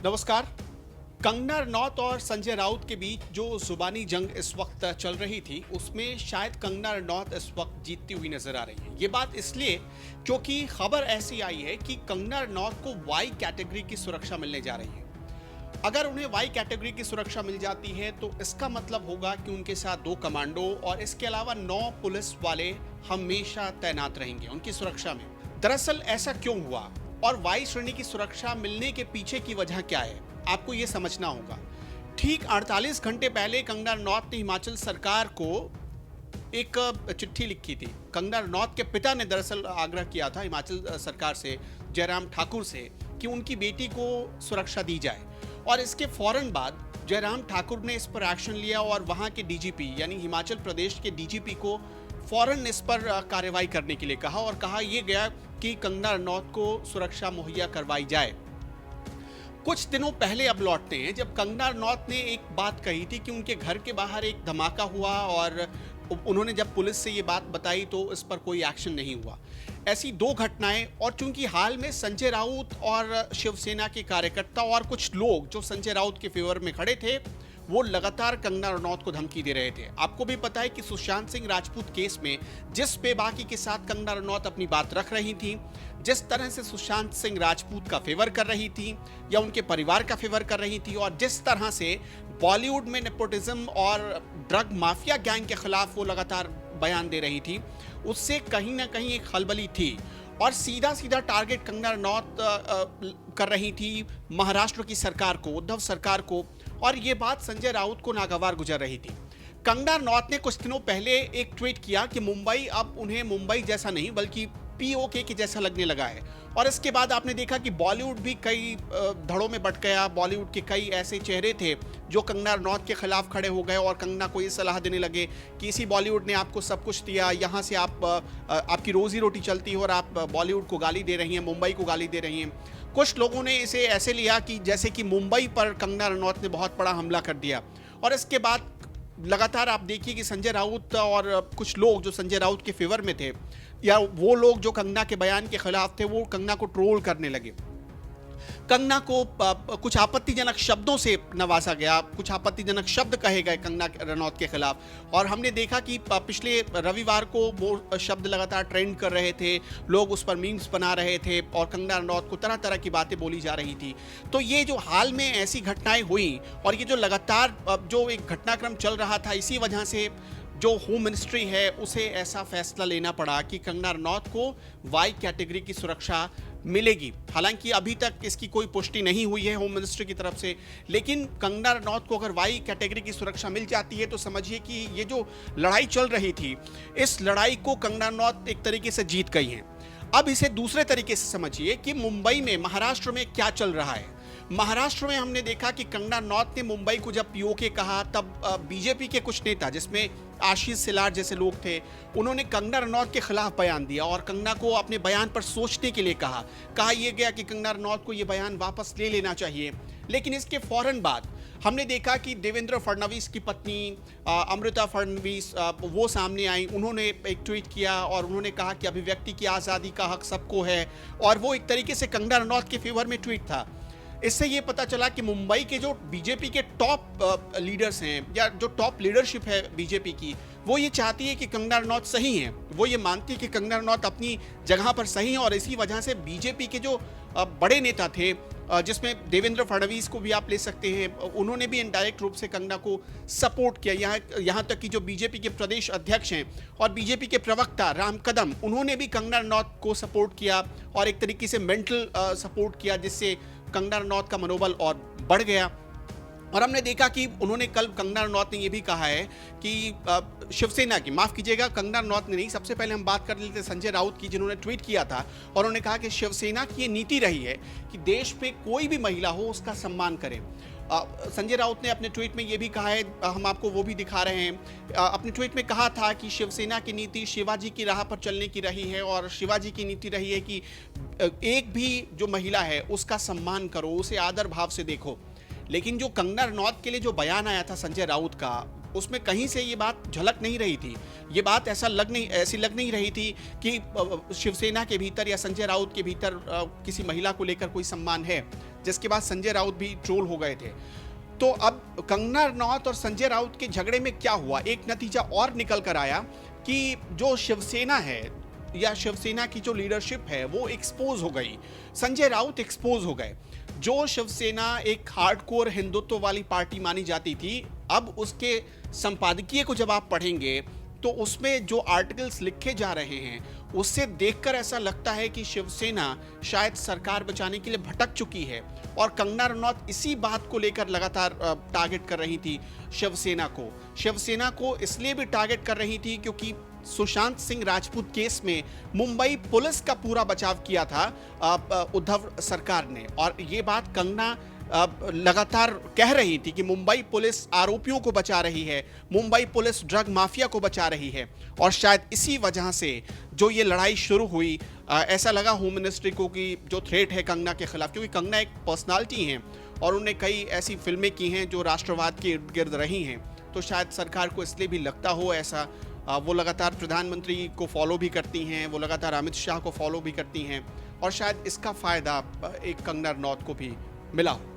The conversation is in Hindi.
नमस्कार। कंगना रनौत और संजय राउत के बीच जो जुबानी जंग इस वक्त चल रही थी, उसमें शायद कंगना रनौत इस वक्त जीतती हुई नजर आ रही है। ये बात इसलिए क्योंकि खबर ऐसी आई है कि कंगना रनौत को वाई कैटेगरी की सुरक्षा मिलने जा रही है। अगर उन्हें वाई कैटेगरी की सुरक्षा मिल जाती है तो इसका मतलब होगा कि उनके साथ 2 कमांडो और इसके अलावा 9 पुलिस वाले हमेशा तैनात रहेंगे उनकी सुरक्षा में। दरअसल ऐसा क्यों हुआ और वाई श्रेणी की सुरक्षा मिलने के पीछे की वजह क्या है, आपको ये समझना होगा। ठीक 48 घंटे पहले कंगना रनौत ने हिमाचल सरकार को एक चिट्ठी लिखी थी। कंगना रनौत के पिता ने दरअसल आग्रह किया था हिमाचल सरकार से, जयराम ठाकुर से, कि उनकी बेटी को सुरक्षा दी जाए। और इसके फौरन बाद जयराम ठाकुर ने इस पर एक्शन लिया और वहां के डीजीपी यानी हिमाचल प्रदेश के डीजीपी को फौरन इस पर कार्रवाई करने के लिए कहा और कहा यह गया कि कंगना रनौत को सुरक्षा मुहैया करवाई जाए। कुछ दिनों पहले अब लौटते हैं जब कंगना रनौत ने एक बात कही थी कि उनके घर के बाहर एक धमाका हुआ और उन्होंने जब पुलिस से ये बात बताई तो इस पर कोई एक्शन नहीं हुआ। ऐसी 2 घटनाएं, और चूंकि हाल में संजय राउत और शिवसेना के कार्यकर्ता और कुछ लोग जो संजय राउत के फेवर में खड़े थे, वो लगातार कंगना रनौत को धमकी दे रहे थे। आपको भी पता है कि सुशांत सिंह राजपूत केस में जिस बेबाकी के साथ कंगना रनौत अपनी बात रख रही थी, जिस तरह से सुशांत सिंह राजपूत का फेवर कर रही थी या उनके परिवार का फेवर कर रही थी, और जिस तरह से बॉलीवुड में नेपोटिज्म और ड्रग माफिया गैंग के खिलाफ वो लगातार बयान दे रही थी, उससे कहीं ना कहीं एक खलबली थी और सीधा सीधा टारगेट कंगना रनौत कर रही थी महाराष्ट्र की सरकार को, उद्धव सरकार को, और ये बात संजय राउत को नागवार गुजर रही थी। कंगना रनौत ने कुछ दिनों पहले एक ट्वीट किया कि मुंबई अब उन्हें मुंबई जैसा नहीं बल्कि पीओके के जैसा लगने लगा है। और इसके बाद आपने देखा कि बॉलीवुड भी कई धड़ों में बट गया। बॉलीवुड के कई ऐसे चेहरे थे जो कंगना रनौत के खिलाफ खड़े हो गए और कंगना को ये सलाह देने लगे कि इसी बॉलीवुड ने आपको सब कुछ दिया, यहाँ से आपकी रोजी रोटी चलती है और आप बॉलीवुड को गाली दे रही हैं, मुंबई को गाली दे रही हैं। कुछ लोगों ने इसे ऐसे लिया कि जैसे कि मुंबई पर कंगना रनौत ने बहुत बड़ा हमला कर दिया। और इसके बाद लगातार आप देखिए कि संजय राउत और कुछ लोग जो संजय राउत के फेवर में थे या वो लोग जो कंगना के बयान के खिलाफ थे, वो कंगना को ट्रोल करने लगे। कंगना को कुछ आपत्तिजनक शब्दों से नवाजा गया, कुछ आपत्तिजनक शब्द कहे गए कंगना रनौत के खिलाफ, और हमने देखा कि पिछले रविवार को वो शब्द लगातार ट्रेंड कर रहे थे, लोग उस पर मीम्स बना रहे थे और कंगना रनौत को तरह तरह की बातें बोली जा रही थी। तो ये जो हाल में ऐसी घटनाएं हुई और ये जो लगातार जो एक घटनाक्रम चल रहा था, इसी वजह से जो होम मिनिस्ट्री है उसे ऐसा फैसला लेना पड़ा कि कंगना रनौत को वाई कैटेगरी की सुरक्षा मिलेगी। हालांकि अभी तक इसकी कोई पुष्टि नहीं हुई है होम मिनिस्ट्री की तरफ से, लेकिन कंगना रनौत को अगर वाई कैटेगरी की सुरक्षा मिल जाती है तो समझिए कि ये जो लड़ाई चल रही थी, इस लड़ाई को कंगना रनौत एक तरीके से जीत गई हैं। अब इसे दूसरे तरीके से समझिए कि मुंबई में, महाराष्ट्र में क्या चल रहा है। महाराष्ट्र में हमने देखा कि कंगना रनौत ने मुंबई को जब पीओके कहा, तब बीजेपी के कुछ नेता, जिसमें आशीष सिलार जैसे लोग थे, उन्होंने कंगना रनौत के खिलाफ बयान दिया और कंगना को अपने बयान पर सोचने के लिए कहा यह गया कि कंगना रनौत को यह बयान वापस ले लेना चाहिए। लेकिन इसके फौरन बाद हमने देखा कि देवेंद्र फडणवीस की पत्नी अमृता फडणवीस वो सामने आई। उन्होंने एक ट्वीट किया और उन्होंने कहा कि अभिव्यक्ति की आज़ादी का हक सबको है, और वो एक तरीके से कंगना रनौत के फेवर में ट्वीट था। इससे ये पता चला कि मुंबई के जो बीजेपी के टॉप लीडर्स हैं या जो टॉप लीडरशिप है बीजेपी की, वो ये चाहती है कि कंगना रनौत सही हैं। वो ये मानती है कि कंगना रनौत अपनी जगह पर सही है, और इसी वजह से बीजेपी के जो बड़े नेता थे, जिसमें देवेंद्र फडणवीस को भी आप ले सकते हैं, उन्होंने भी इनडायरेक्ट रूप से कंगना को सपोर्ट किया। यहाँ तक कि जो बीजेपी के प्रदेश अध्यक्ष हैं और बीजेपी के प्रवक्ता राम कदम, उन्होंने भी कंगना रनौत को सपोर्ट किया और एक तरीके से मेंटल सपोर्ट किया, जिससे कंगना रनौत का मनोबल और बढ़ गया। और हमने देखा कि उन्होंने कल, कंगना रनौत ने यह भी कहा है कि शिवसेना की, माफ कीजिएगा कंगना रनौत ने नहीं, सबसे पहले हम बात कर लेते संजय राउत की, जिन्होंने ट्वीट किया था और उन्होंने कहा कि शिवसेना की ये नीति रही है कि देश पे कोई भी महिला हो उसका सम्मान करें। संजय राउत ने अपने ट्वीट में ये भी कहा है, हम आपको वो भी दिखा रहे हैं, अपने ट्वीट में कहा था कि शिवसेना की नीति शिवाजी की राह पर चलने की रही है और शिवाजी की नीति रही है कि एक भी जो महिला है उसका सम्मान करो, उसे आदर भाव से देखो। लेकिन जो कंगना रनौत के लिए जो बयान आया था संजय राउत का, उसमें कहीं से ये बात झलक नहीं रही थी। ये बात ऐसी लग नहीं रही थी कि शिवसेना के भीतर या संजय राउत के भीतर किसी महिला को लेकर कोई सम्मान है। जिसके बाद संजय राउत भी ट्रोल हो गए थे। तो अब कंगना रनौत और संजय राउत के झगड़े में क्या हुआ, एक नतीजा और निकल कर आया कि जो शिवसेना है या शिवसेना की जो लीडरशिप है वो एक्सपोज हो गई, संजय राउत एक्सपोज हो गए। जो शिवसेना एक हार्डकोर हिंदुत्व वाली पार्टी मानी जाती थी, अब उसके संपादकीय को जब आप पढ़ेंगे तो उसमें जो आर्टिकल्स लिखे जा रहे हैं उससे देखकर ऐसा लगता है कि शिवसेना शायद सरकार बचाने के लिए भटक चुकी है। और कंगना रनौत इसी बात को लेकर लगातार टारगेट कर रही थी शिवसेना को इसलिए भी टारगेट कर रही थी क्योंकि सुशांत सिंह राजपूत केस में मुंबई पुलिस का पूरा बचाव किया था उद्धव सरकार ने, और ये बात कंगना लगातार कह रही थी कि मुंबई पुलिस आरोपियों को बचा रही है, मुंबई पुलिस ड्रग माफिया को बचा रही है। और शायद इसी वजह से जो ये लड़ाई शुरू हुई, ऐसा लगा होम मिनिस्ट्री को कि जो थ्रेट है कंगना के खिलाफ, क्योंकि कंगना एक पर्सनालिटी हैं और उन्होंने कई ऐसी फिल्में की हैं जो राष्ट्रवाद के इर्द गिर्द रही हैं, तो शायद सरकार को इसलिए भी लगता हो ऐसा। वो लगातार प्रधानमंत्री को फॉलो भी करती हैं, वो लगातार अमित शाह को फॉलो भी करती हैं, और शायद इसका फ़ायदा एक कंगना रनौत को भी मिला हो।